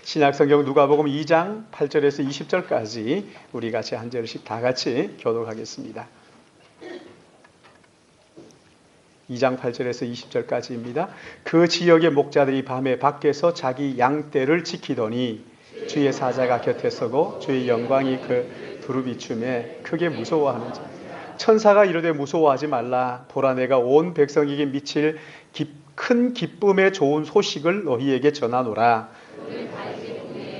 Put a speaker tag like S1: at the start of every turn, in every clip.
S1: 신약성경 누가복음 2장 8절에서 20절까지 우리 같이 한 절씩 다 같이 교독하겠습니다. 2장 8절에서 20절까지입니다. 그 지역의 목자들이 밤에 밖에서 자기 양떼를 지키더니 주의 사자가 곁에 서고 주의 영광이 그 두루비춤에 크게 무서워하는지 천사가 이르되 무서워하지 말라. 보라 내가 온 백성에게 미칠 큰 기쁨의 좋은 소식을 너희에게 전하노라.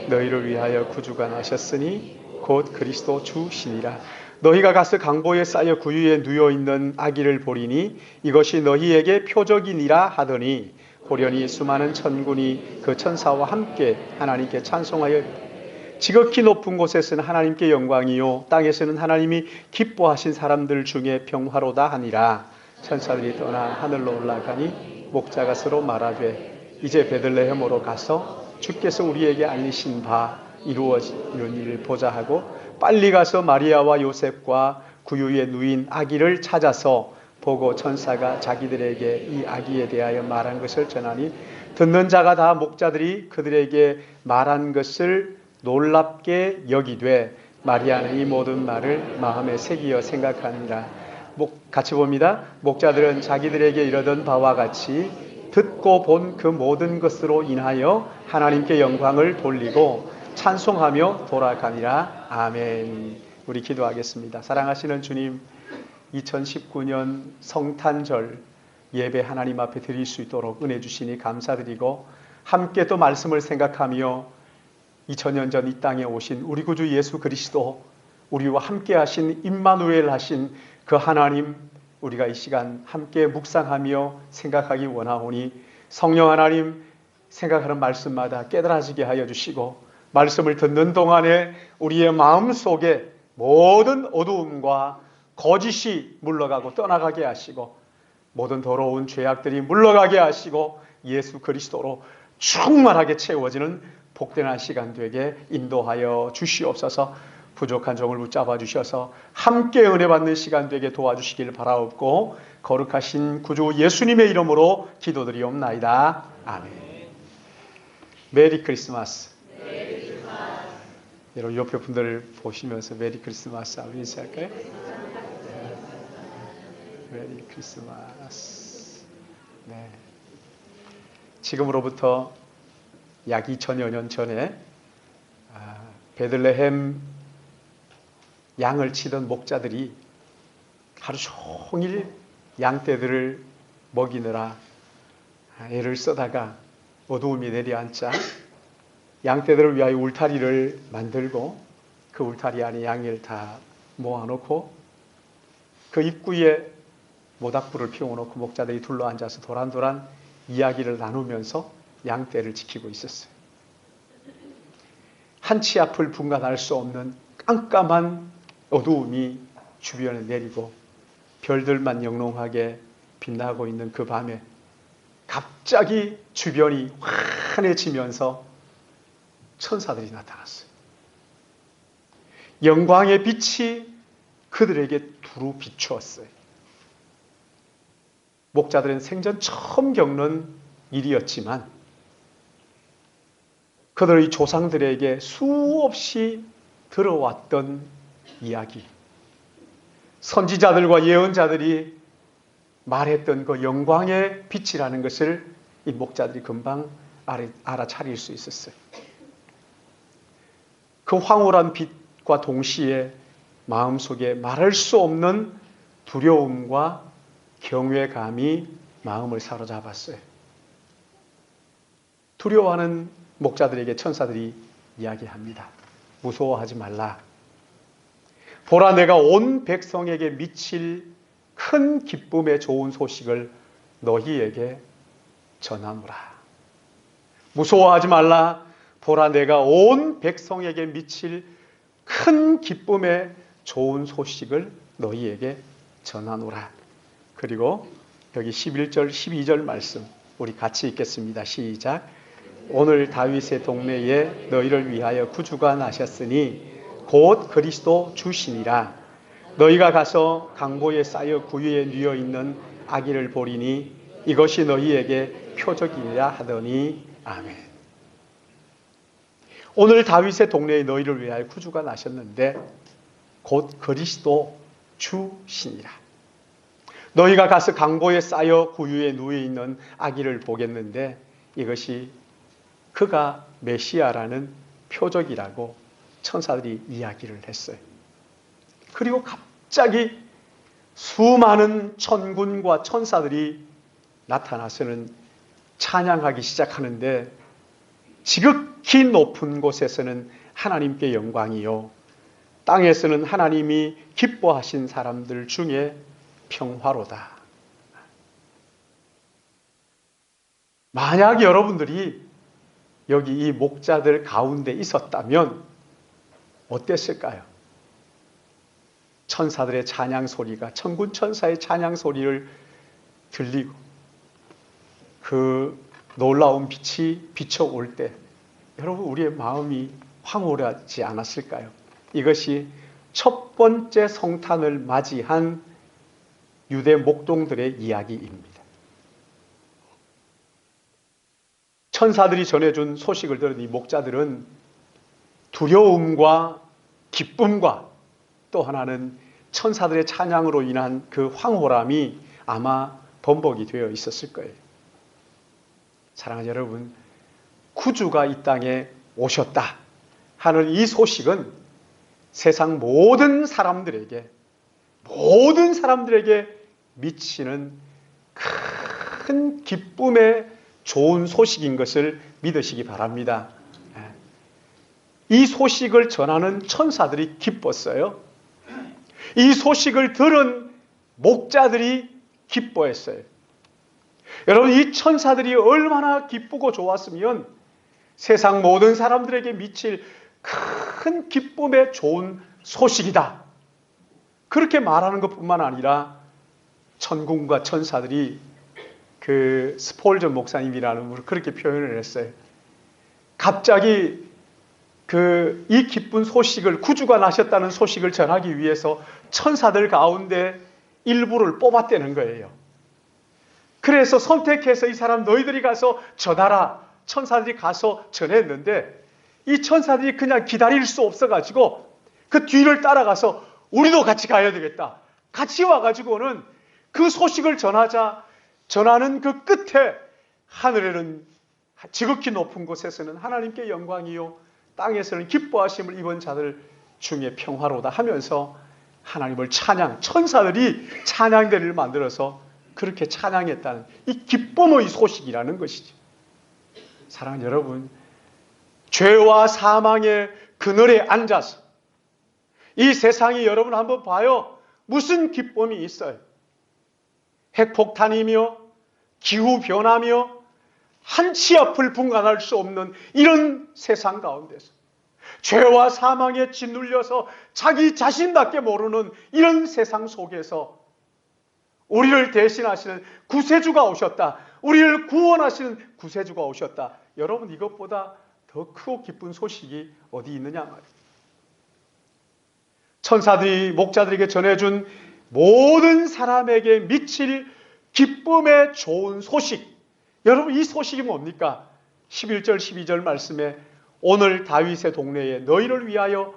S1: 너희를 위하여 구주가 나셨으니 곧 그리스도 주시니라. 너희가 가서 강보에 쌓여 구유에 누워있는 아기를 보리니 이것이 너희에게 표적이니라 하더니 보려니 수많은 천군이 그 천사와 함께 하나님께 찬송하여 지극히 높은 곳에서는 하나님께 영광이요 땅에서는 하나님이 기뻐하신 사람들 중에 평화로다 하니라. 천사들이 떠나 하늘로 올라가니 목자가 서로 말하되 이제 베들레헴으로 가서 주께서 우리에게 알리신 바 이루어지는 일을 보자 하고 빨리 가서 마리아와 요셉과 구유에 누인 아기를 찾아서 보고 천사가 자기들에게 이 아기에 대하여 말한 것을 전하니 듣는 자가 다 목자들이 그들에게 말한 것을 놀랍게 여기되 마리아는 이 모든 말을 마음에 새기어 생각하니라. 같이 봅니다. 목자들은 자기들에게 이르던 바와 같이 듣고 본 그 모든 것으로 인하여 하나님께 영광을 돌리고 찬송하며 돌아가니라. 아멘. 우리 기도하겠습니다. 사랑하시는 주님, 2019년 성탄절 예배 하나님 앞에 드릴 수 있도록 은혜 주시니 감사드리고 함께 또 말씀을 생각하며 2000년 전 이 땅에 오신 우리 구주 예수 그리스도, 우리와 함께 하신 임마누엘 하신 그 하나님, 우리가 이 시간 함께 묵상하며 생각하기 원하오니 성령 하나님, 생각하는 말씀마다 깨달아지게 하여 주시고 말씀을 듣는 동안에 우리의 마음속에 모든 어두움과 거짓이 물러가고 떠나가게 하시고 모든 더러운 죄악들이 물러가게 하시고 예수 그리스도로 충만하게 채워지는 복된 시간 되게 인도하여 주시옵소서. 부족한 종을 붙잡아 주셔서 함께 은혜 받는 시간 되게 도와주시길 바라옵고 거룩하신 구주 예수님의 이름으로 기도드리옵나이다. 아멘. 메리 크리스마스. 여러분 옆에 분들 보시면서 메리 크리스마스 한번 인사할까요? 메리 크리스마스. 네. 지금으로부터 약 2000여 년 전에 베들레헴 양을 치던 목자들이 하루 종일 양떼들을 먹이느라 애를 쓰다가 어두움이 내려앉자 양떼들을 위하여 울타리를 만들고 그 울타리 안에 양을 다 모아놓고 그 입구에 모닥불을 피워놓고 목자들이 둘러앉아서 도란도란 이야기를 나누면서 양떼를 지키고 있었어요. 한치 앞을 분간할 수 없는 깜깜한 어두움이 주변에 내리고 별들만 영롱하게 빛나고 있는 그 밤에 갑자기 주변이 환해지면서 천사들이 나타났어요. 영광의 빛이 그들에게 두루 비추었어요. 목자들은 생전 처음 겪는 일이었지만 그들의 조상들에게 수없이 들어왔던 이야기, 선지자들과 예언자들이 말했던 그 영광의 빛이라는 것을 이 목자들이 금방 알아차릴 수 있었어요. 그 황홀한 빛과 동시에 마음속에 말할 수 없는 두려움과 경외감이 마음을 사로잡았어요. 두려워하는 목자들에게 천사들이 이야기합니다. 무서워하지 말라. 보라 내가 온 백성에게 미칠 큰 기쁨의 좋은 소식을 너희에게 전하노라. 무서워하지 말라. 보라 내가 온 백성에게 미칠 큰 기쁨의 좋은 소식을 너희에게 전하노라. 그리고 여기 11절 12절 말씀 우리 같이 읽겠습니다. 시작. 오늘 다윗의 동네에 너희를 위하여 구주가 나셨으니 곧 그리스도 주시니라. 너희가 가서 강보에 쌓여 구유에 누워 있는 아기를 보리니 이것이 너희에게 표적이라 하더니 아멘. 오늘 다윗의 동네에 너희를 위하여 구주가 나셨는데 곧 그리스도 주시니라. 너희가 가서 강보에 쌓여 구유에 누워 있는 아기를 보겠는데 이것이 그가 메시아라는 표적이라고 천사들이 이야기를 했어요. 그리고 갑자기 수많은 천군과 천사들이 나타나서는 찬양하기 시작하는데 지극히 높은 곳에서는 하나님께 영광이요 땅에서는 하나님이 기뻐하신 사람들 중에 평화로다. 만약 여러분들이 여기 이 목자들 가운데 있었다면 어땠을까요? 천사들의 찬양 소리가 천군 천사의 찬양 소리를 들리고 그 놀라운 빛이 비춰올 때 여러분 우리의 마음이 황홀하지 않았을까요? 이것이 첫 번째 성탄을 맞이한 유대 목동들의 이야기입니다. 천사들이 전해준 소식을 들은 이 목자들은 두려움과 기쁨과 또 하나는 천사들의 찬양으로 인한 그 황홀함이 아마 번복이 되어 있었을 거예요. 사랑하는 여러분, 구주가 이 땅에 오셨다 하는 이 소식은 세상 모든 사람들에게 미치는 큰 기쁨의 좋은 소식인 것을 믿으시기 바랍니다. 이 소식을 전하는 천사들이 기뻤어요. 이 소식을 들은 목자들이 기뻐했어요. 여러분, 이 천사들이 얼마나 기쁘고 좋았으면 세상 모든 사람들에게 미칠 큰 기쁨의 좋은 소식이다. 그렇게 말하는 것뿐만 아니라 천군과 천사들이 그 스폴전 목사님이라는 분을 그렇게 표현을 했어요. 갑자기 이 기쁜 소식을, 구주가 나셨다는 소식을 전하기 위해서 천사들 가운데 일부를 뽑았다는 거예요. 그래서 선택해서 이 사람 너희들이 가서 전하라. 천사들이 가서 전했는데 이 천사들이 그냥 기다릴 수 없어가지고 그 뒤를 따라가서 우리도 같이 가야 되겠다. 같이 와가지고는 그 소식을 전하는 그 끝에 하늘에는 지극히 높은 곳에서는 하나님께 영광이요 땅에서는 기뻐하심을 입은 자들 중에 평화로다 하면서 하나님을 천사들이 찬양대를 만들어서 그렇게 찬양했다는 이 기쁨의 소식이라는 것이죠. 사랑하는 여러분, 죄와 사망의 그늘에 앉아서 이 세상이 여러분 한번 봐요. 무슨 기쁨이 있어요? 핵폭탄이며 기후변화며 한치 앞을 분간할 수 없는 이런 세상 가운데서 죄와 사망에 짓눌려서 자기 자신밖에 모르는 이런 세상 속에서 우리를 대신하시는 구세주가 오셨다. 우리를 구원하시는 구세주가 오셨다. 여러분, 이것보다 더 크고 기쁜 소식이 어디 있느냐 말이에요. 천사들이 목자들에게 전해준 모든 사람에게 미칠 기쁨의 좋은 소식. 여러분, 이 소식이 뭡니까? 11절 12절 말씀에 오늘 다윗의 동네에 너희를 위하여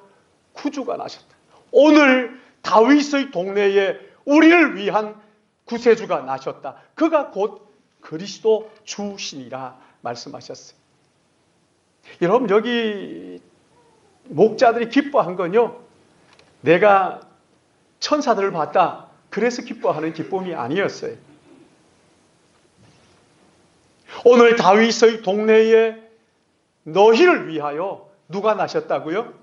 S1: 구주가 나셨다. 오늘 다윗의 동네에 우리를 위한 구세주가 나셨다. 그가 곧 그리스도 주시니라 말씀하셨어요. 여러분, 여기 목자들이 기뻐한 건요, 내가 천사들을 봤다 그래서 기뻐하는 기쁨이 아니었어요. 오늘 다윗의 동네에 너희를 위하여 누가 나셨다고요?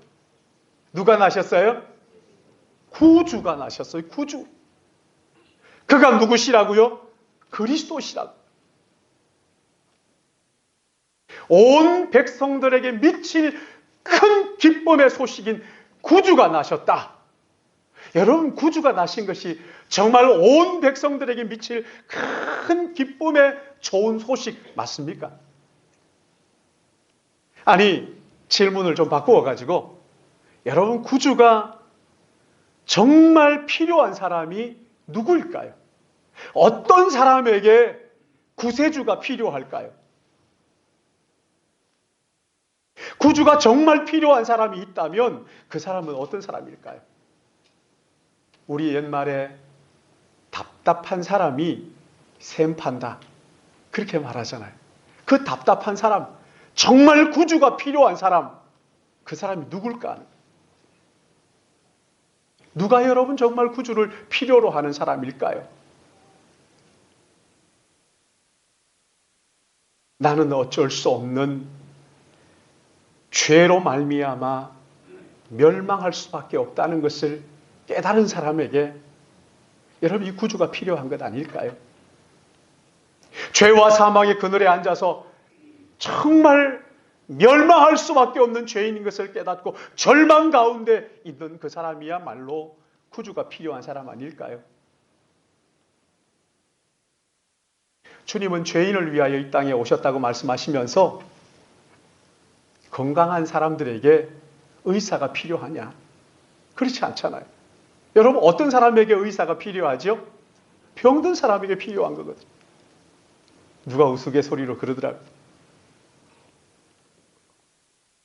S1: 누가 나셨어요? 구주가 나셨어요. 구주. 그가 누구시라고요? 그리스도시라고. 온 백성들에게 미칠 큰 기쁨의 소식인 구주가 나셨다. 여러분, 구주가 나신 것이 정말 온 백성들에게 미칠 큰 기쁨의 좋은 소식 맞습니까? 아니, 질문을 좀 바꾸어가지고 여러분, 구주가 정말 필요한 사람이 누구일까요? 어떤 사람에게 구세주가 필요할까요? 구주가 정말 필요한 사람이 있다면 그 사람은 어떤 사람일까요? 우리 옛말에 답답한 사람이 샘 판다, 그렇게 말하잖아요. 그 답답한 사람, 정말 구주가 필요한 사람, 그 사람이 누굴까? 누가 여러분 정말 구주를 필요로 하는 사람일까요? 나는 어쩔 수 없는 죄로 말미암아 멸망할 수밖에 없다는 것을 깨달은 사람에게 여러분 이 구주가 필요한 것 아닐까요? 죄와 사망의 그늘에 앉아서 정말 멸망할 수밖에 없는 죄인인 것을 깨닫고 절망 가운데 있는 그 사람이야말로 구주가 필요한 사람 아닐까요? 주님은 죄인을 위하여 이 땅에 오셨다고 말씀하시면서 건강한 사람들에게 의사가 필요하냐? 그렇지 않잖아요. 여러분 어떤 사람에게 의사가 필요하죠? 병든 사람에게 필요한 거거든요. 누가 우스갯소리로 그러더라고요.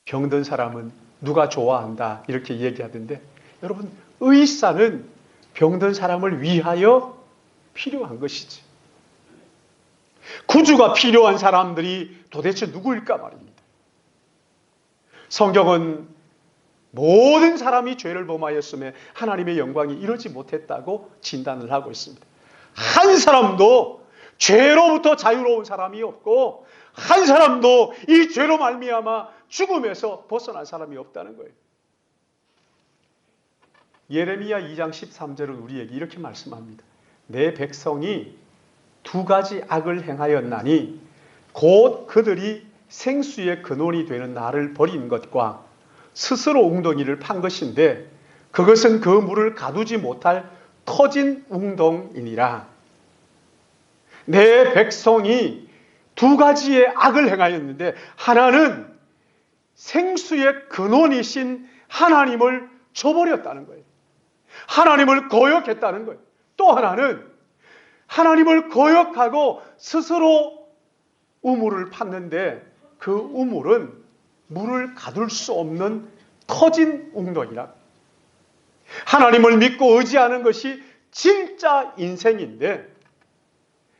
S1: 병든 사람은 누가 좋아한다 이렇게 얘기하던데 여러분 의사는 병든 사람을 위하여 필요한 것이지. 구주가 필요한 사람들이 도대체 누구일까 말입니다. 성경은 모든 사람이 죄를 범하였음에 하나님의 영광이 이루지 못했다고 진단을 하고 있습니다. 한 사람도 죄로부터 자유로운 사람이 없고 한 사람도 이 죄로 말미암아 죽음에서 벗어난 사람이 없다는 거예요. 예레미야 2장 13절은 우리에게 이렇게 말씀합니다. 내 백성이 두 가지 악을 행하였나니 곧 그들이 생수의 근원이 되는 나를 버린 것과 스스로 웅덩이를 판 것인데 그것은 그 물을 가두지 못할 터진 웅덩이니라. 내 백성이 두 가지의 악을 행하였는데 하나는 생수의 근원이신 하나님을 저버렸다는 거예요. 하나님을 거역했다는 거예요. 또 하나는 하나님을 거역하고 스스로 우물을 팠는데 그 우물은 물을 가둘 수 없는 터진 웅덩이라. 하나님을 믿고 의지하는 것이 진짜 인생인데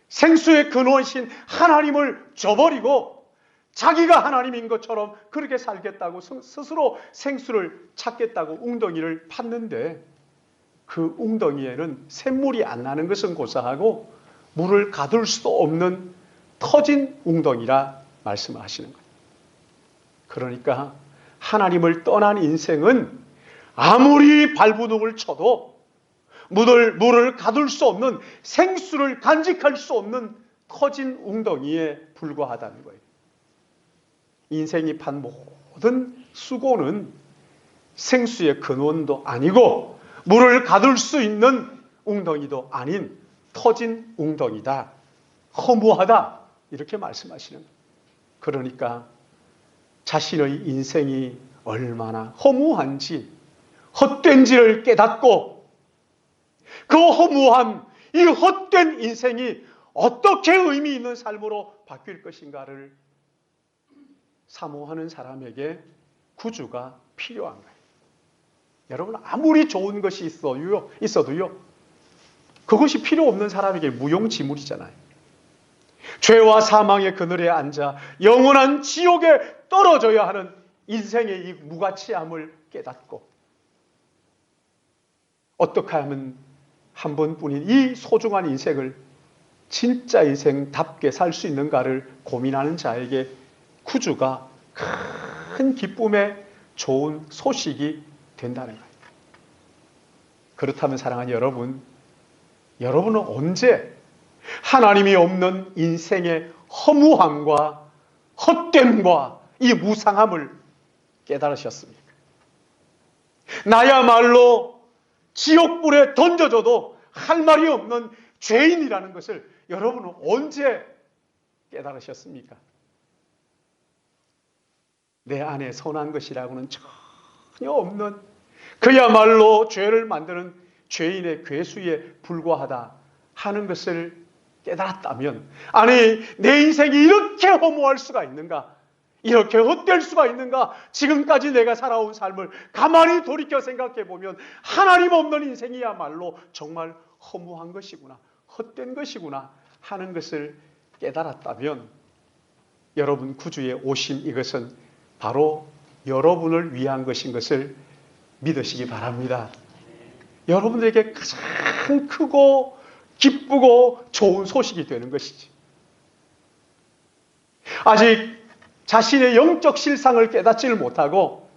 S1: 생수의 근원이신 하나님을 저버리고 자기가 하나님인 것처럼 그렇게 살겠다고 스스로 생수를 찾겠다고 웅덩이를 팠는데 그 웅덩이에는 샘물이 안 나는 것은 고사하고 물을 가둘 수 없는 터진 웅덩이라 말씀하시는 거예요. 그러니까 하나님을 떠난 인생은 아무리 발부둥을 쳐도 물을 가둘 수 없는 생수를 간직할 수 없는 터진 웅덩이에 불과하다는 거예요. 인생이 판 모든 수고는 생수의 근원도 아니고 물을 가둘 수 있는 웅덩이도 아닌 터진 웅덩이다. 허무하다. 이렇게 말씀하시는 거예요. 그러니까 자신의 인생이 얼마나 허무한지 헛된지를 깨닫고 그 허무한 이 헛된 인생이 어떻게 의미 있는 삶으로 바뀔 것인가를 사모하는 사람에게 구주가 필요한 거예요. 여러분 아무리 좋은 것이 있어도요 그것이 필요 없는 사람에게 무용지물이잖아요. 죄와 사망의 그늘에 앉아 영원한 지옥에 떨어져야 하는 인생의 이 무가치함을 깨닫고 어떻게 하면 한 번뿐인 이 소중한 인생을 진짜 인생답게 살 수 있는가를 고민하는 자에게 구주가 큰 기쁨의 좋은 소식이 된다는 거예요. 그렇다면 사랑하는 여러분, 여러분은 언제 하나님이 없는 인생의 허무함과 헛됨과 이 무상함을 깨달으셨습니까? 나야말로 지옥불에 던져져도 할 말이 없는 죄인이라는 것을 여러분은 언제 깨달으셨습니까? 내 안에 선한 것이라고는 전혀 없는 그야말로 죄를 만드는 죄인의 괴수에 불과하다 하는 것을 깨달았다면 아니 내 인생이 이렇게 허무할 수가 있는가? 이렇게 헛될 수가 있는가? 지금까지 내가 살아온 삶을 가만히 돌이켜 생각해 보면 하나님 없는 인생이야말로 정말 허무한 것이구나, 헛된 것이구나 하는 것을 깨달았다면 여러분 구주의 오심, 이것은 바로 여러분을 위한 것인 것을 믿으시기 바랍니다. 여러분들에게 가장 크고 기쁘고 좋은 소식이 되는 것이지. 아직 자신의 영적 실상을 깨닫지를 못하고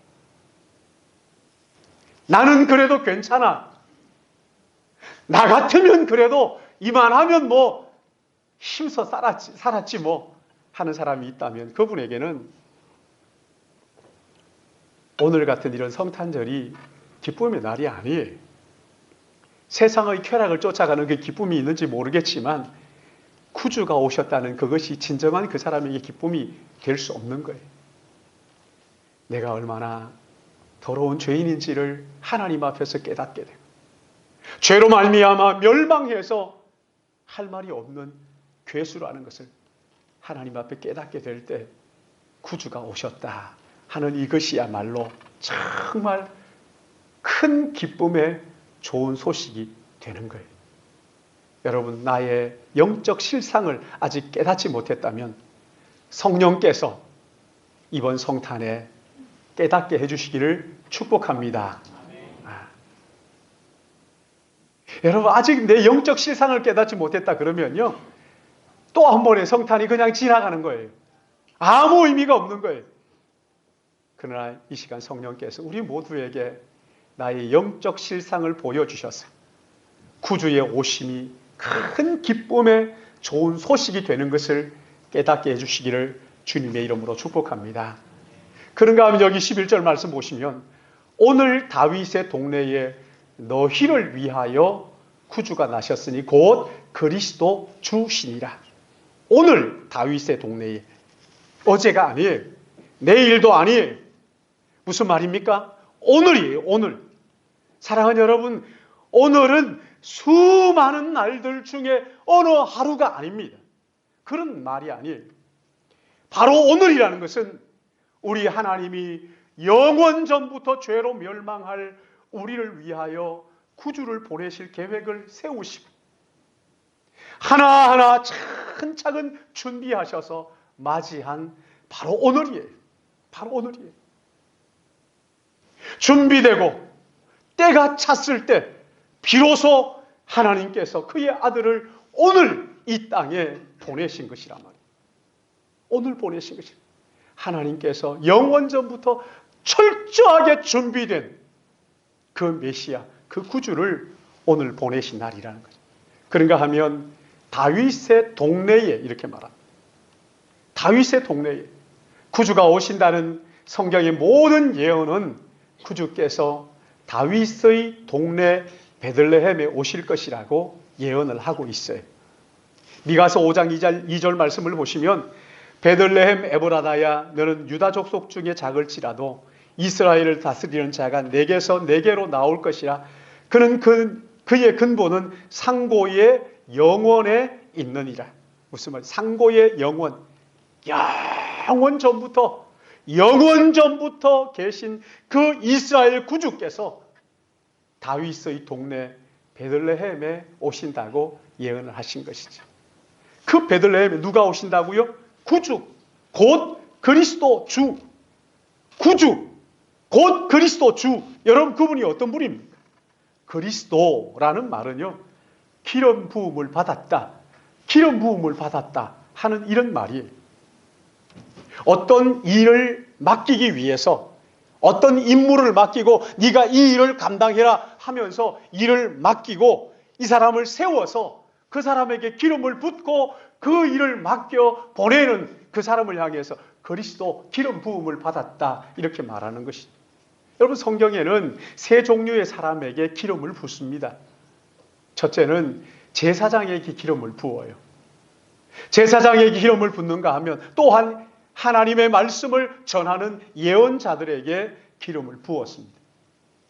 S1: 나는 그래도 괜찮아, 나 같으면 그래도 이만하면 뭐 힘써 살았지 뭐 하는 사람이 있다면 그분에게는 오늘 같은 이런 성탄절이 기쁨의 날이 아니에요. 세상의 쾌락을 쫓아가는 그 기쁨이 있는지 모르겠지만 구주가 오셨다는 그것이 진정한 그 사람에게 기쁨이 될 수 없는 거예요. 내가 얼마나 더러운 죄인인지를 하나님 앞에서 깨닫게 되고 죄로 말미암아 멸망해서 할 말이 없는 괴수라는 것을 하나님 앞에 깨닫게 될 때 구주가 오셨다 하는 이것이야말로 정말 큰 기쁨의 좋은 소식이 되는 거예요. 여러분, 나의 영적 실상을 아직 깨닫지 못했다면 성령께서 이번 성탄에 깨닫게 해주시기를 축복합니다. 여러분, 아직 내 영적 실상을 깨닫지 못했다 그러면요, 또 한 번의 성탄이 그냥 지나가는 거예요. 아무 의미가 없는 거예요. 그러나 이 시간 성령께서 우리 모두에게 나의 영적 실상을 보여주셔서 구주의 오심이 큰 기쁨의 좋은 소식이 되는 것을 깨닫게 해주시기를 주님의 이름으로 축복합니다. 그런가 하면 여기 11절 말씀 보시면 오늘 다윗의 동네에 너희를 위하여 구주가 나셨으니 곧 그리스도 주시니라. 오늘 다윗의 동네에, 어제가 아니에요. 내일도 아니에요. 무슨 말입니까? 오늘이에요. 오늘. 사랑하는 여러분, 오늘은 수많은 날들 중에 어느 하루가 아닙니다. 그런 말이 아니에요. 바로 오늘이라는 것은 우리 하나님이 영원 전부터 죄로 멸망할 우리를 위하여 구주를 보내실 계획을 세우시고 하나하나 차근차근 준비하셔서 맞이한 바로 오늘이에요. 바로 오늘이에요. 준비되고 때가 찼을 때 비로소 하나님께서 그의 아들을 오늘 이 땅에 보내신 것이란 말이에요. 오늘 보내신 것이에요. 하나님께서 영원 전부터 철저하게 준비된 그 메시아, 그 구주를 오늘 보내신 날이라는 거죠. 그런가 하면 다윗의 동네에, 이렇게 말합니다. 다윗의 동네에 구주가 오신다는 성경의 모든 예언은 구주께서 다윗의 동네 베들레헴에 오실 것이라고 예언을 하고 있어요. 미가서 5장 2절 말씀을 보시면 베들레헴 에브라다야, 너는 유다 족속 중에 작을지라도 이스라엘을 다스리는 자가 내게서 내게로 나올 것이라. 그는 그의 근본은 상고의 영원에 있느니라. 무슨 말? 상고의 영원. 영원 전부터 계신 그 이스라엘 구주께서 다윗의 동네 베들레헴에 오신다고 예언을 하신 것이죠. 그 베들레헴에 누가 오신다고요? 구주, 곧 그리스도 주. 구주, 곧 그리스도 주. 여러분, 그분이 어떤 분입니까? 그리스도라는 말은요, 기름 부음을 받았다 하는 이런 말이에요. 어떤 일을 맡기기 위해서 어떤 임무를 맡기고 네가 이 일을 감당해라 하면서 일을 맡기고 이 사람을 세워서 그 사람에게 기름을 붓고 그 일을 맡겨 보내는 그 사람을 향해서 그리스도 기름 부음을 받았다, 이렇게 말하는 것이죠. 여러분, 성경에는 세 종류의 사람에게 기름을 붓습니다. 첫째는 제사장에게 기름을 부어요. 제사장에게 기름을 붓는가 하면 또한 하나님의 말씀을 전하는 예언자들에게 기름을 부었습니다.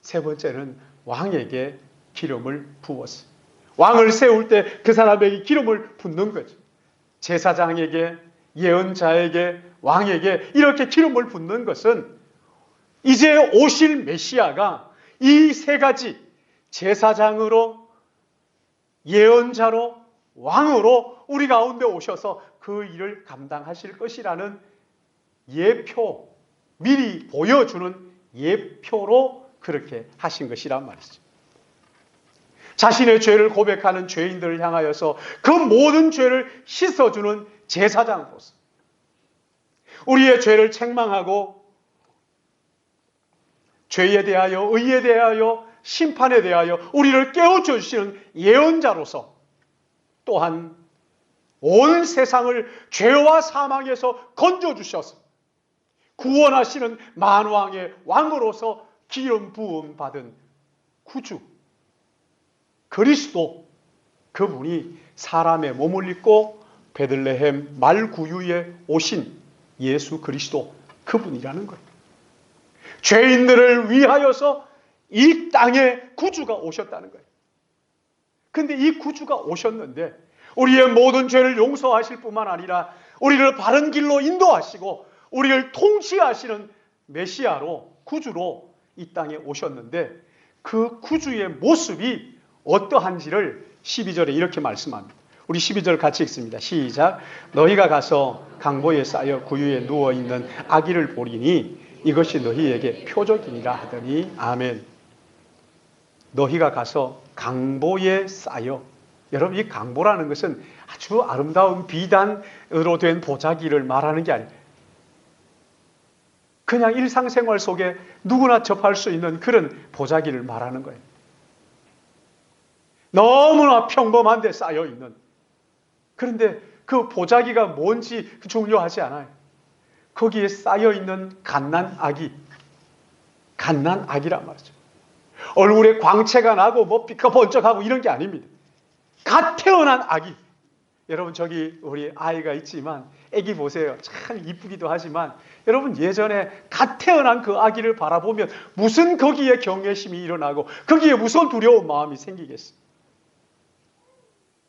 S1: 세 번째는 왕에게 기름을 부었어요. 왕을 세울 때 그 사람에게 기름을 붓는 거죠. 제사장에게 예언자에게, 왕에게 이렇게 기름을 붓는 것은 이제 오실 메시아가 이 세 가지 제사장으로, 예언자로, 왕으로 우리 가운데 오셔서 그 일을 감당하실 것이라는 예표, 미리 보여주는 예표로 그렇게 하신 것이란 말이죠. 자신의 죄를 고백하는 죄인들을 향하여서 그 모든 죄를 씻어주는 제사장으로서 우리의 죄를 책망하고 죄에 대하여, 의에 대하여, 심판에 대하여 우리를 깨우쳐 주시는 예언자로서 또한 온 세상을 죄와 사망에서 건져주셔서 구원하시는 만왕의 왕으로서 기름 부음 받은 구주 그리스도, 그분이 사람의 몸을 입고 베들레헴 말구유에 오신 예수 그리스도, 그분이라는 거예요. 죄인들을 위하여서 이 땅에 구주가 오셨다는 거예요. 근데 이 구주가 오셨는데 우리의 모든 죄를 용서하실 뿐만 아니라 우리를 바른 길로 인도하시고 우리를 통치하시는 메시아로, 구주로 이 땅에 오셨는데 그 구주의 모습이 어떠한지를 12절에 이렇게 말씀합니다. 우리 12절 같이 읽습니다. 시작. 너희가 가서 강보에 쌓여 구유에 누워있는 아기를 보리니 이것이 너희에게 표적이니라 하더니 아멘. 너희가 가서 강보에 쌓여. 여러분, 이 강보라는 것은 아주 아름다운 비단으로 된 보자기를 말하는 게 아니에요. 그냥 일상생활 속에 누구나 접할 수 있는 그런 보자기를 말하는 거예요. 너무나 평범한데 쌓여있는. 그런데 그 보자기가 뭔지 중요하지 않아요. 거기에 쌓여있는 갓난아기, 갓난아기란 말이죠. 얼굴에 광채가 나고 뭐 빛가 번쩍하고 이런 게 아닙니다. 갓 태어난 아기. 여러분, 저기 우리 아이가 있지만 아기 보세요. 참 이쁘기도 하지만 여러분, 예전에 갓 태어난 그 아기를 바라보면 무슨 거기에 경외심이 일어나고 거기에 무슨 두려운 마음이 생기겠어요.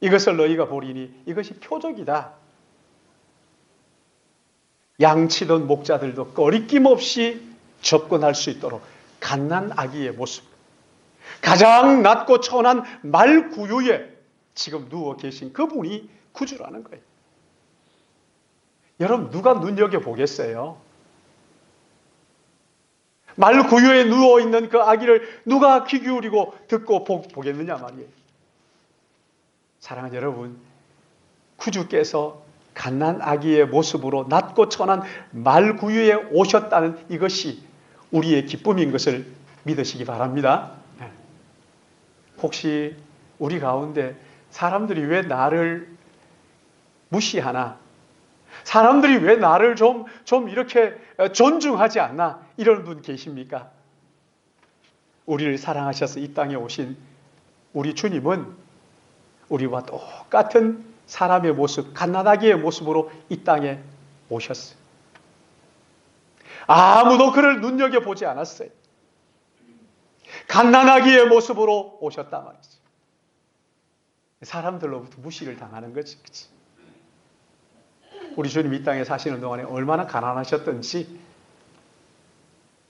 S1: 이것을 너희가 보리니 이것이 표적이다. 양치던 목자들도 꺼리낌 없이 접근할 수 있도록 갓난아기의 모습, 가장 낮고 천한 말구유에 지금 누워 계신 그분이 구주라는 거예요. 여러분, 누가 눈여겨보겠어요? 말구유에 누워있는 그 아기를 누가 귀 기울이고 듣고 보겠느냐 말이에요. 사랑하는 여러분, 구주께서 갓난아기의 모습으로 낮고 천한 말구유에 오셨다는 이것이 우리의 기쁨인 것을 믿으시기 바랍니다. 혹시 우리 가운데 사람들이 왜 나를 무시하나? 사람들이 왜 나를 좀 이렇게 존중하지 않나? 이런 분 계십니까? 우리를 사랑하셔서 이 땅에 오신 우리 주님은 우리와 똑같은 사람의 모습, 갓난아기의 모습으로 이 땅에 오셨어요. 아무도 그를 눈여겨보지 않았어요. 갓난아기의 모습으로 오셨단 말이죠. 사람들로부터 무시를 당하는 거지. 그치? 우리 주님 이 땅에 사시는 동안에 얼마나 가난하셨던지,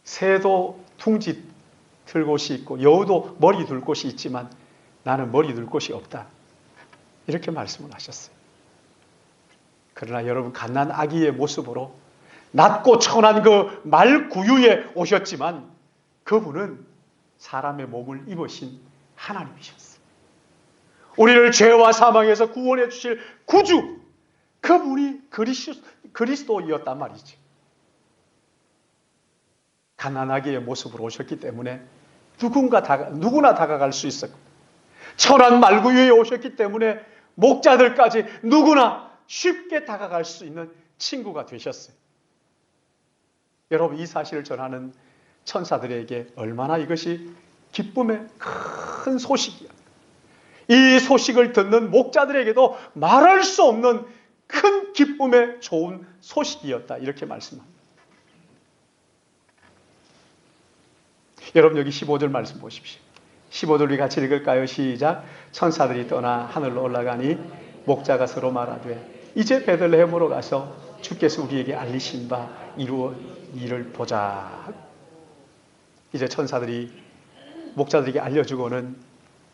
S1: 새도 둥지 틀 곳이 있고 여우도 머리 둘 곳이 있지만 나는 머리 둘 곳이 없다. 이렇게 말씀을 하셨어요. 그러나 여러분, 갓난아기의 모습으로 낮고 천한 그 말구유에 오셨지만 그분은 사람의 몸을 입으신 하나님이셨어요. 우리를 죄와 사망에서 구원해 주실 구주, 그분이 그리스도였단 말이죠. 갓난아기의 모습으로 오셨기 때문에 누구나 다가갈 수 있었고, 천한 말구유에 오셨기 때문에 목자들까지 누구나 쉽게 다가갈 수 있는 친구가 되셨어요. 여러분, 이 사실을 전하는 천사들에게 얼마나 이것이 기쁨의 큰 소식이야. 이 소식을 듣는 목자들에게도 말할 수 없는 큰 기쁨의 좋은 소식이었다. 이렇게 말씀합니다. 여러분, 여기 15절 말씀 보십시오. 15절 우리 같이 읽을까요? 시작. 천사들이 떠나 하늘로 올라가니 목자가 서로 말하되 이제 베들레헴으로 가서 주께서 우리에게 알리신 바 이루어 이를 보자. 이제 천사들이 목자들에게 알려주고는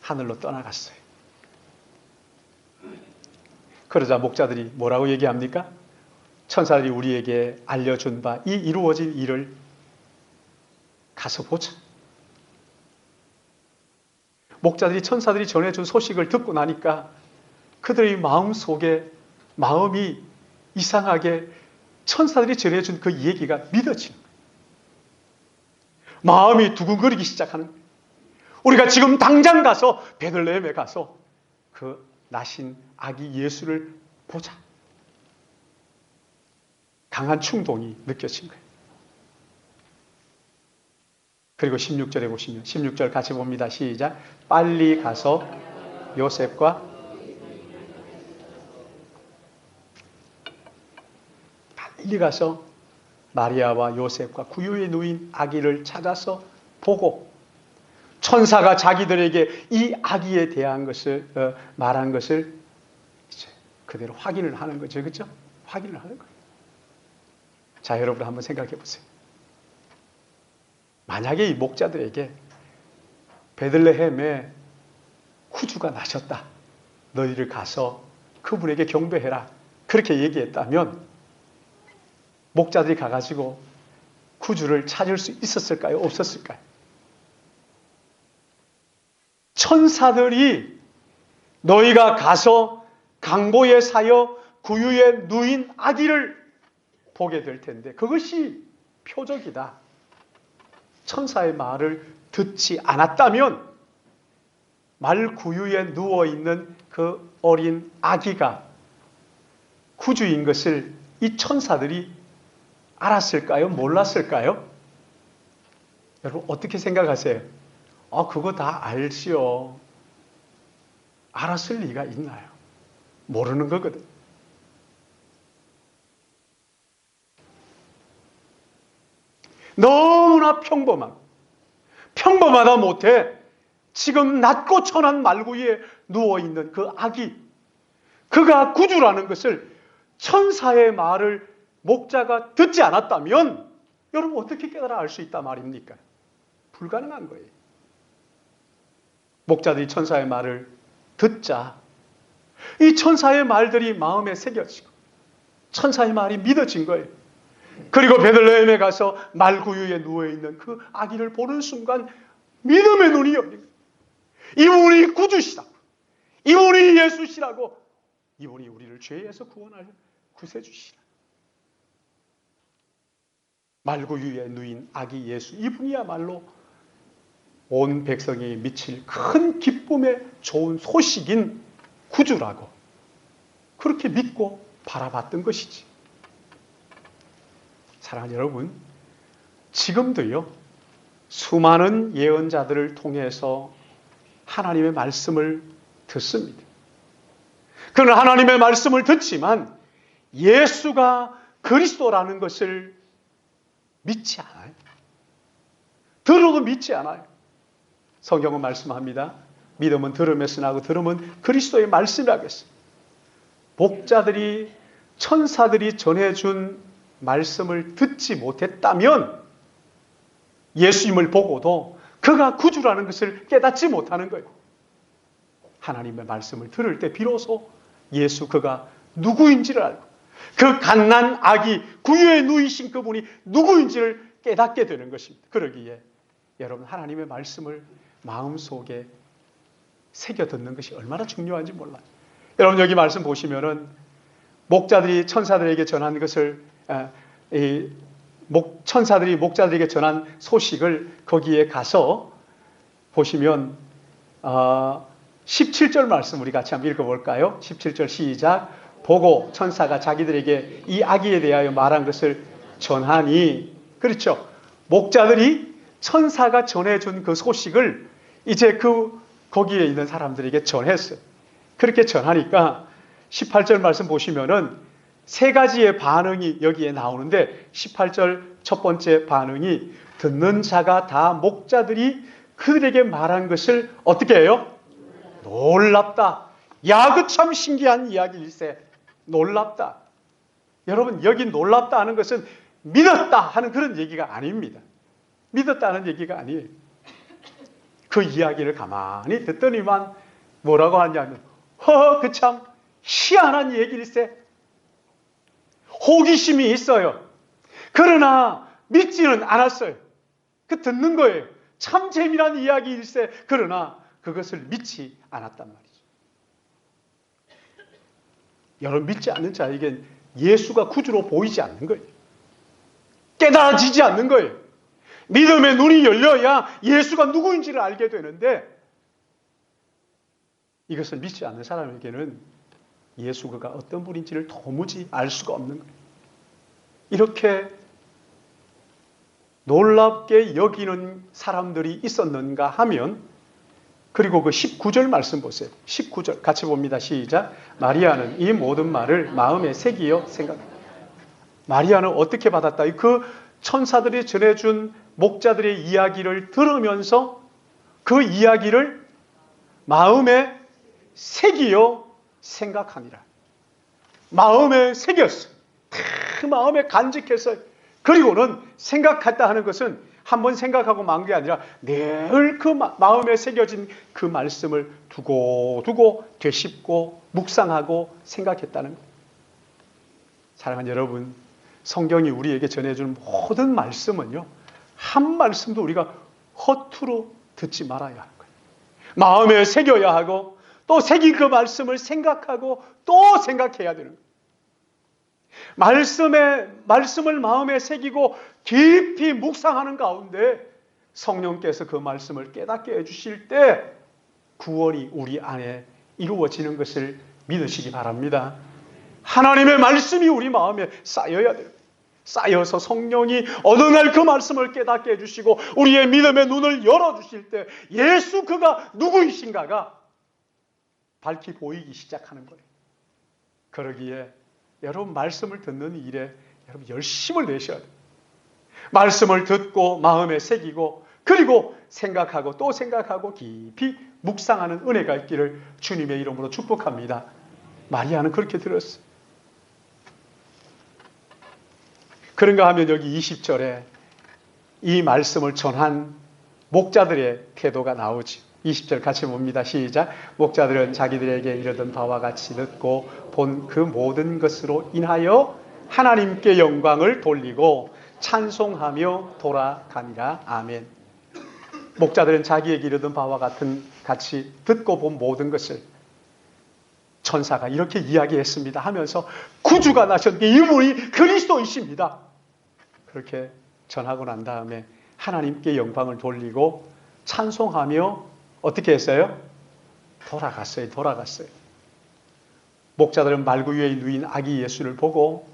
S1: 하늘로 떠나갔어요. 그러자 목자들이 뭐라고 얘기합니까? 천사들이 우리에게 알려준 바 이 이루어진 일을 가서 보자. 목자들이 천사들이 전해준 소식을 듣고 나니까 그들의 마음이 이상하게 천사들이 전해준 그 얘기가 믿어지는 거예요. 마음이 두근거리기 시작하는 거예요. 우리가 지금 당장 가서 베들레헴에 가서 그 나신 아기 예수를 보자. 강한 충동이 느껴진 거예요. 그리고 16절에 보시면 16절 같이 봅니다. 시작. 빨리 가서 요셉과 마리아와 요셉과 구유에 누인 아기를 찾아서 보고 천사가 자기들에게 이 아기에 대한 것을 말한 것을 이제 그대로 확인을 하는 거죠. 그렇죠? 확인을 하는 거예요. 자, 여러분 한번 생각해 보세요. 만약에 이 목자들에게 베들레헴에 구주가 나셨다. 너희를 가서 그분에게 경배해라. 그렇게 얘기했다면 목자들이 가가지고 구주를 찾을 수 있었을까요? 없었을까요? 천사들이 너희가 가서 강보에 사여 구유에 누인 아기를 보게 될 텐데 그것이 표적이다. 천사의 말을 듣지 않았다면 말 구유에 누워있는 그 어린 아기가 구주인 것을 이 천사들이 알았을까요? 몰랐을까요? 여러분 어떻게 생각하세요? 그거 다 알지요. 알았을 리가 있나요? 모르는 거거든. 너무나 평범하다 못해 지금 낮고 천한 말구이에 누워있는 그 아기, 그가 구주라는 것을 천사의 말을 목자가 듣지 않았다면 여러분 어떻게 깨달아 알 수 있단 말입니까? 불가능한 거예요. 목자들이 천사의 말을 듣자 이 천사의 말들이 마음에 새겨지고 천사의 말이 믿어진 거예요. 그리고 베들레헴에 가서 말구유에 누워있는 그 아기를 보는 순간 믿음의 눈이 열린 거예요. 이분이 구주시라고, 이분이 예수시라고, 이분이 우리를 죄에서 구원하여 구세주시라. 말구유에 누인 아기 예수, 이분이야말로 온 백성이 미칠 큰 기쁨의 좋은 소식인 구주라고 그렇게 믿고 바라봤던 것이지. 사랑하는 여러분, 지금도요 수많은 예언자들을 통해서 하나님의 말씀을 듣습니다. 그러나 하나님의 말씀을 듣지만 예수가 그리스도라는 것을 믿지 않아요. 들어도 믿지 않아요. 성경은 말씀합니다. 믿음은 들음에서 나고 들음은 그리스도의 말씀이라고 했어요. 목자들이 천사들이 전해준 말씀을 듣지 못했다면 예수님을 보고도 그가 구주라는 것을 깨닫지 못하는 거예요. 하나님의 말씀을 들을 때 비로소 예수 그가 누구인지를 알고 그 갓난 아기 구유에 누이신 그분이 누구인지를 깨닫게 되는 것입니다. 그러기에 여러분 하나님의 말씀을 마음속에 새겨 듣는 것이 얼마나 중요한지 몰라요. 여러분 여기 말씀 보시면은 목자들이 천사들에게 전한 것을 천사들이 목자들에게 전한 소식을 거기에 가서 보시면 17절 말씀 우리 같이 한번 읽어볼까요? 17절 시작. 보고 천사가 자기들에게 이 아기에 대하여 말한 것을 전하니, 그렇죠. 목자들이 천사가 전해준 그 소식을 이제 거기에 있는 사람들에게 전했어요. 그렇게 전하니까 18절 말씀 보시면은 세 가지의 반응이 여기에 나오는데 18절 첫 번째 반응이 듣는 자가 다 목자들이 그들에게 말한 것을 어떻게 해요? 놀랍다. 야, 그 참 신기한 이야기일세. 놀랍다. 여러분, 여기 놀랍다 하는 것은 믿었다 하는 그런 얘기가 아닙니다. 믿었다는 얘기가 아니에요. 그 이야기를 가만히 듣더니만 뭐라고 하냐면, 그 참 희한한 얘기일세. 호기심이 있어요. 그러나 믿지는 않았어요. 그 듣는 거예요. 참 재미난 이야기일세. 그러나 그것을 믿지 않았단 말이죠. 여러분, 믿지 않는 자에겐 예수가 구주로 보이지 않는 거예요. 깨달아지지 않는 거예요. 믿음의 눈이 열려야 예수가 누구인지를 알게 되는데, 이것을 믿지 않는 사람에게는 예수가 어떤 분인지를 도무지 알 수가 없는 거예요. 이렇게 놀랍게 여기는 사람들이 있었는가 하면, 그리고 그 19절 말씀 보세요. 19절 같이 봅니다. 시작. 마리아는 이 모든 말을 마음에 새기어 생각합니다. 마리아는 어떻게 받았다? 그 천사들이 전해준 목자들의 이야기를 들으면서 그 이야기를 마음에 새기어 생각하니라. 마음에 새겼어요. 그 마음에 간직했어요. 그리고는 생각했다 하는 것은 한번 생각하고 만 게 아니라 늘 그 마음에 새겨진 그 말씀을 두고 되씹고 묵상하고 생각했다는 거예요. 사랑하는 여러분, 성경이 우리에게 전해주는 모든 말씀은요, 한 말씀도 우리가 허투루 듣지 말아야 하는 거예요. 마음에 새겨야 하고, 또 새긴 그 말씀을 생각하고 또 생각해야 되는 거예요. 말씀을 마음에 새기고 깊이 묵상하는 가운데 성령께서 그 말씀을 깨닫게 해주실 때 구원이 우리 안에 이루어지는 것을 믿으시기 바랍니다. 하나님의 말씀이 우리 마음에 쌓여야 돼요. 쌓여서 성령이 어느 날 그 말씀을 깨닫게 해주시고 우리의 믿음의 눈을 열어주실 때 예수 그가 누구이신가가 밝히 보이기 시작하는 거예요. 그러기에 여러분, 말씀을 듣는 일에 여러분 열심을 내셔야 돼요. 말씀을 듣고 마음에 새기고 그리고 생각하고 또 생각하고 깊이 묵상하는 은혜가 있기를 주님의 이름으로 축복합니다. 마리아는 그렇게 들었어요. 그런가 하면 여기 20절에 이 말씀을 전한 목자들의 태도가 나오지. 20절 같이 봅니다. 시작. 목자들은 자기들에게 이르던 바와 같이 듣고 본 그 모든 것으로 인하여 하나님께 영광을 돌리고 찬송하며 돌아가니라. 아멘. 목자들은 자기에게 이르던 바와 같이 듣고 본 모든 것을 천사가 이렇게 이야기했습니다 하면서 구주가 나셨는데 이분이 그리스도이십니다. 그렇게 전하고 난 다음에 하나님께 영광을 돌리고 찬송하며 어떻게 했어요? 돌아갔어요. 목자들은 말구 위에 누인 아기 예수를 보고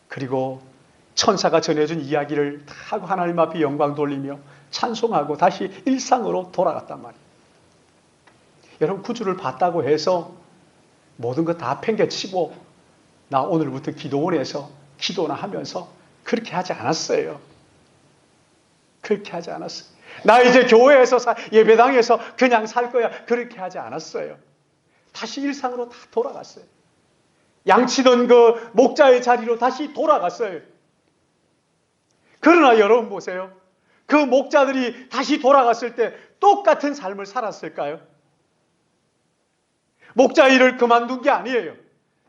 S1: 그리고 천사가 전해준 이야기를 다 하고 하나님 앞에 영광 돌리며 찬송하고 다시 일상으로 돌아갔단 말이에요. 여러분, 구주를 봤다고 해서 모든 것 다 팽개치고 나 오늘부터 기도원에서 기도나 하면서 그렇게 하지 않았어요. 그렇게 하지 않았어요. 나 이제 교회에서 예배당에서 그냥 살 거야. 그렇게 하지 않았어요. 다시 일상으로 다 돌아갔어요. 양치던 그 목자의 자리로 다시 돌아갔어요. 그러나 여러분 보세요. 그 목자들이 다시 돌아갔을 때 똑같은 삶을 살았을까요? 목자 일을 그만둔 게 아니에요.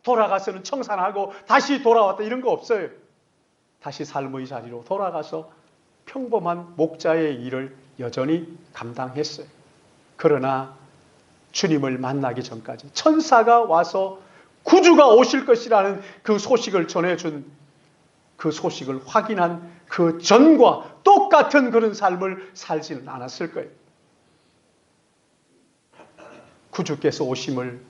S1: 돌아가서는 청산하고 다시 돌아왔다 이런 거 없어요. 다시 삶의 자리로 돌아가서 평범한 목자의 일을 여전히 감당했어요. 그러나 주님을 만나기 전까지 천사가 와서 구주가 오실 것이라는 그 소식을 전해준 그 소식을 확인한 그 전과 똑같은 그런 삶을 살지는 않았을 거예요. 구주께서 오심을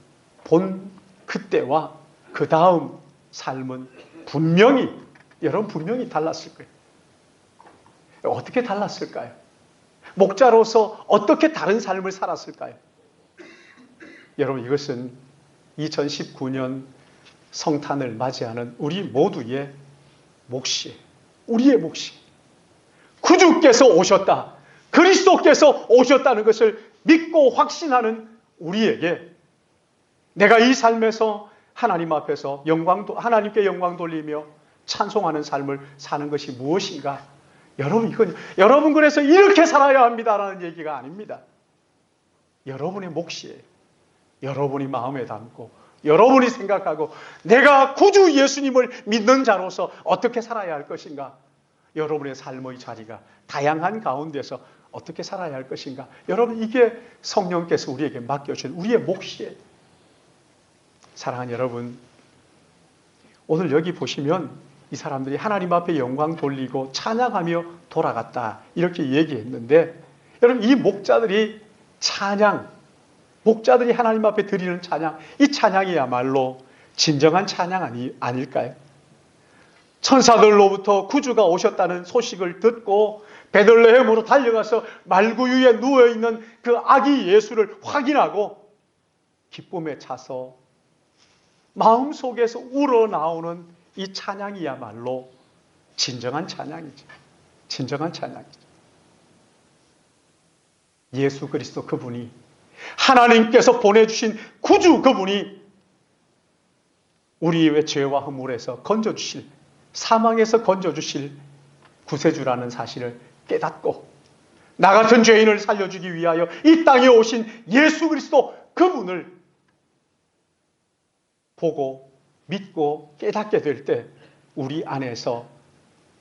S1: 본 그때와 그 다음 삶은 여러분 분명히 달랐을 거예요. 어떻게 달랐을까요? 목자로서 어떻게 다른 삶을 살았을까요? 여러분, 이것은 2019년 성탄을 맞이하는 우리 모두의 몫이에요. 우리의 몫이. 구주께서 오셨다. 그리스도께서 오셨다는 것을 믿고 확신하는 우리에게 내가 이 삶에서 하나님 앞에서 하나님께 영광 돌리며 찬송하는 삶을 사는 것이 무엇인가? 여러분 그래서 이렇게 살아야 합니다라는 얘기가 아닙니다. 여러분의 몫이에요. 여러분이 마음에 담고 여러분이 생각하고 내가 구주 예수님을 믿는 자로서 어떻게 살아야 할 것인가? 여러분의 삶의 자리가 다양한 가운데서 어떻게 살아야 할 것인가? 여러분, 이게 성령께서 우리에게 맡겨주신 우리의 몫이에요. 사랑하는 여러분, 오늘 여기 보시면 이 사람들이 하나님 앞에 영광 돌리고 찬양하며 돌아갔다 이렇게 얘기했는데, 여러분, 이 목자들이 하나님 앞에 드리는 찬양, 이 찬양이야말로 진정한 찬양 아닐까요? 천사들로부터 구주가 오셨다는 소식을 듣고 베들레헴으로 달려가서 말구유에 누워있는 그 아기 예수를 확인하고 기쁨에 차서 마음속에서 우러나오는 이 찬양이야말로 진정한 찬양이죠. 진정한 찬양이죠. 예수 그리스도 그분이, 하나님께서 보내주신 구주 그분이 우리의 죄와 허물에서 건져주실, 사망에서 건져주실 구세주라는 사실을 깨닫고 나 같은 죄인을 살려주기 위하여 이 땅에 오신 예수 그리스도 그분을 보고 믿고 깨닫게 될 때 우리 안에서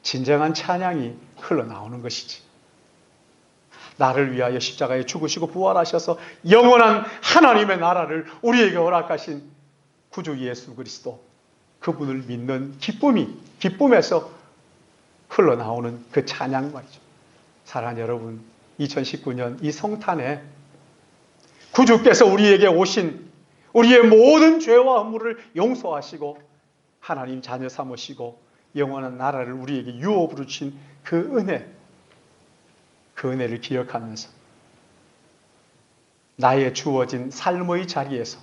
S1: 진정한 찬양이 흘러나오는 것이지. 나를 위하여 십자가에 죽으시고 부활하셔서 영원한 하나님의 나라를 우리에게 허락하신 구주 예수 그리스도 그분을 믿는 기쁨에서 흘러나오는 그 찬양 말이죠. 사랑하는 여러분, 2019년 이 성탄에 구주께서 우리에게 오신 우리의 모든 죄와 허물을 용서하시고 하나님 자녀 삼으시고 영원한 나라를 우리에게 유업으로 주신 그 은혜를 기억하면서 나의 주어진 삶의 자리에서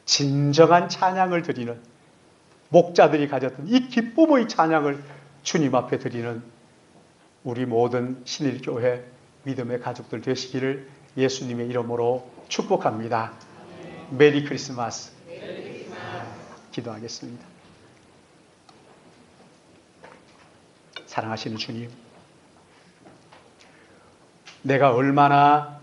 S1: 진정한 찬양을 드리는, 목자들이 가졌던 이 기쁨의 찬양을 주님 앞에 드리는 우리 모든 신일교회 믿음의 가족들 되시기를 예수님의 이름으로 축복합니다. 메리 크리스마스. 기도하겠습니다. 사랑하시는 주님, 내가 얼마나